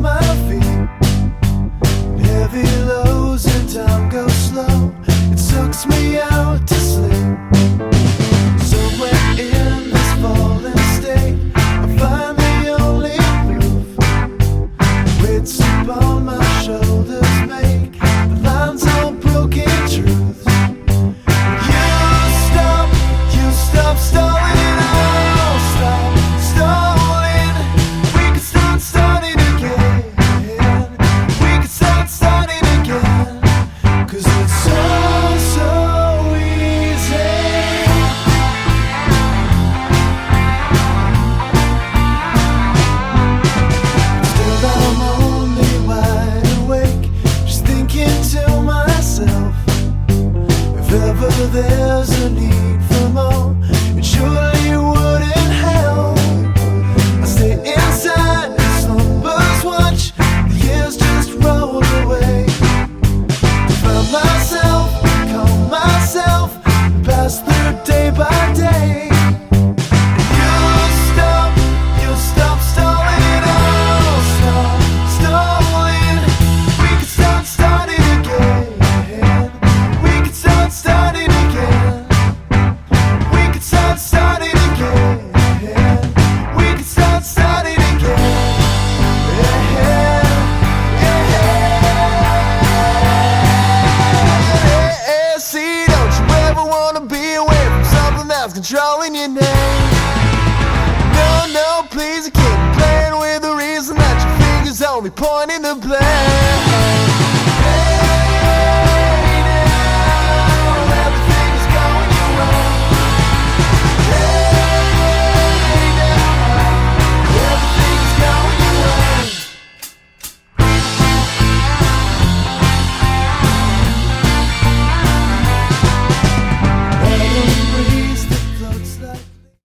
my feet. Heavy lows and time goes slow. It sucks me out to sleep. Somewhere in this fallen state, I find the only proof. Weights upon my shoulders make the lines all broken truths. You stop stalling, I'll stop stalling. We can start starting again. We can start starting again. 'Cause it's so easy. Still I'm only wide awake, just thinking to myself, if ever there's a need for more, it surely wouldn't help. I stay inside, slumbers watch, the years just roll away. Find myself, calm myself, pass through day by day. You'll stop stalling, I'll stop stalling. We can start starting again. We can start starting again. We can start starting again. We can start starting again. See, don't you ever wanna be away from something that's controlling your name? No, please, I can't be playing with the reason that your fingers only pointing the blame.